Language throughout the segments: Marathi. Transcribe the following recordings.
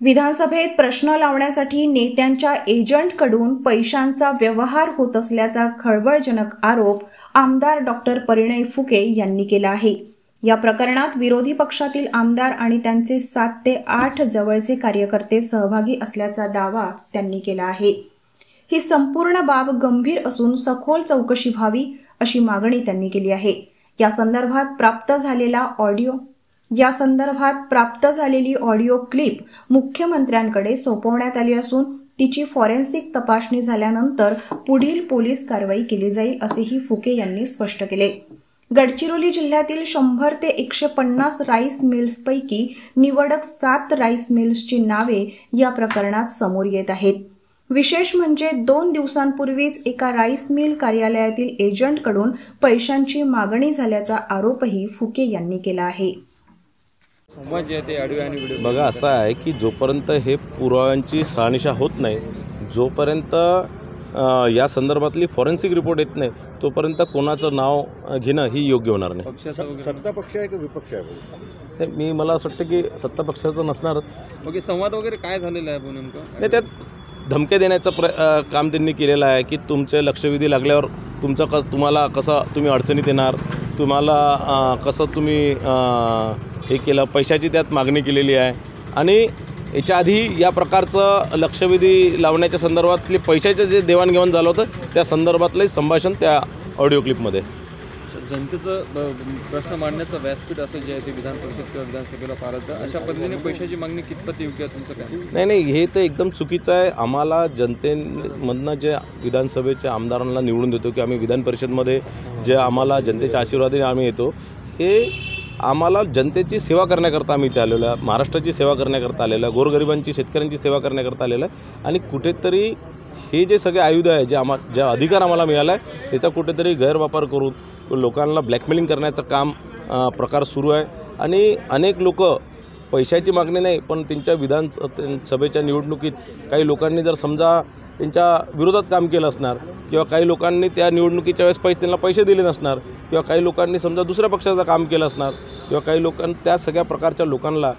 विधानसभेत प्रश्न लावण्यासाठी नेत्यांच्या एजंटकडून पैशांचा व्यवहार होत असल्याचा खळबळजनक आरोप आमदार डॉक्टर परिणय फुके यांनी केला आहे। या प्रकरणात विरोधी पक्षातील आमदार आणि त्यांचे 7 ते 8 जवळचे कार्यकर्ते सहभागी असल्याचा दावा त्यांनी केला आहे। ही संपूर्ण बाब गंभीर असून सखोल चौकशी व्हावी अशी मागणी त्यांनी केली आहे। या संदर्भात प्राप्त झालेली ऑडिओ क्लिप मुख्यमंत्र्यांकडे सोपवण्यात आली असून तिची फॉरेन्सिक तपासणी झाल्यानंतर पुढील पोलीस कारवाई केली जाईल असेही फुके यांनी स्पष्ट केले। गडचिरोली जिल्ह्यातील 100 ते 150 राईस मिल्सपैकी निवडक 7 राईस मिल्सची नावे या प्रकरणात समोर येत आहेत। विशेष म्हणजे 2 दिवसांपूर्वीच एका राईस मिल कार्यालयातील एजंटकडून पैशांची मागणी झाल्याचा आरोपही फुके यांनी केला आहे। बघा, असं आहे की जोपर्यंत हे पुराव्यांची शहानिशा होत नाही, जोपर्यंत या संदर्भातली फॉरेन्सिक रिपोर्ट येत नाही, तोपर्यंत कोणाचं नाव घेणं ही योग्य होणार नाही। सत्ता पक्ष आहे की विपक्ष आहे? मला असं वाटतं की सत्ता पक्षाचं नसणारच। ओके, संवाद वगैरे काय झालेला आहे नेमकं? नाही, त्यात धमक्या देण्याचं काम त्यांनी केलेलं आहे की तुमचे लक्षवेधी लागल्यावर तुम्हाला कसं तुम्ही अडचणीत येणार, तुम्हाला कसं तुम्ही हे केलं, पैशाची त्यात मागणी केलेली आहे। आणि याच्या आधी या प्रकारचं लक्षवेधी लावण्याच्या संदर्भातले पैशाचं जे देवाणघेवाण झालं होतं त्या संदर्भातलं संभाषण त्या ऑडिओ क्लिपमध्ये। जनतेचं प्रश्न मांडण्याचं व्यासपीठ असं जे आहे ते विधान परिषद किंवा विधानसभेला फार होतं, अशा पद्धतीने पैशाची मागणी कितपत योग्य आहे तुमचं काय? नाही, हे तर एकदम चुकीचं आहे। आम्हाला जनतेमधनं जे विधानसभेच्या आमदारांना निवडून देतो की आम्ही विधान परिषदमध्ये जे आम्हाला जनतेच्या आशीर्वादाने आम्ही येतो, हे आम्हाला जनतेची सेवा करण्याकरता आम्ही इथे आलेलो आहे, महाराष्ट्राची सेवा करण्याकरता आलेलो आहे, गोरगरिबांची शेतकऱ्यांची सेवा करण्याकरता आलेलो आहे। आणि कुठेतरी हे जे सगळे आयुध आहे, जे अधिकार आम्हाला मिळाला आहे, त्याचा कुठेतरी गैरवापर करून लोकांना ब्लॅकमेलिंग करण्याचं काम प्रकार सुरू आहे। आणि अनेक लोक पैशाची मागणी नाही, पण त्यांच्या विधानसभेच्या निवडणुकीत काही लोकांनी जर समजा त्यांच्या विरोधात काम केलं असणार, किंवा काही लोकांनी त्या निवडणुकीच्या वेळेस त्यांना पैसे दिले नसणार, किंवा काही लोकांनी समजा दुसऱ्या पक्षाचं काम केलं असणार, किंवा काही लोकांनी त्या सगळ्या प्रकारच्या लोकांना,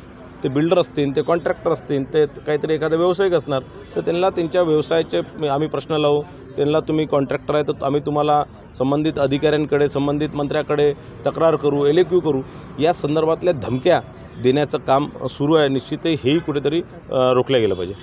ते बिल्डर असतील, ते कॉन्ट्रॅक्टर असतील, ते काहीतरी एखादा व्यावसायिक असणार, तर त्यांना त्यांच्या व्यवसायाचे आम्ही प्रश्न लावू। त्यांना तुम्ही कॉन्ट्रॅक्टर आहे तर आम्ही तुम्हाला संबंधित अधिकाऱ्यांकडे, संबंधित मंत्र्याकडे तक्रार करू, LAQ करू, या संदर्भातल्या धमक्या देण्याचं काम सुरू आहे। निश्चितही हेही कुठेतरी रोखलं गेलं पाहिजे।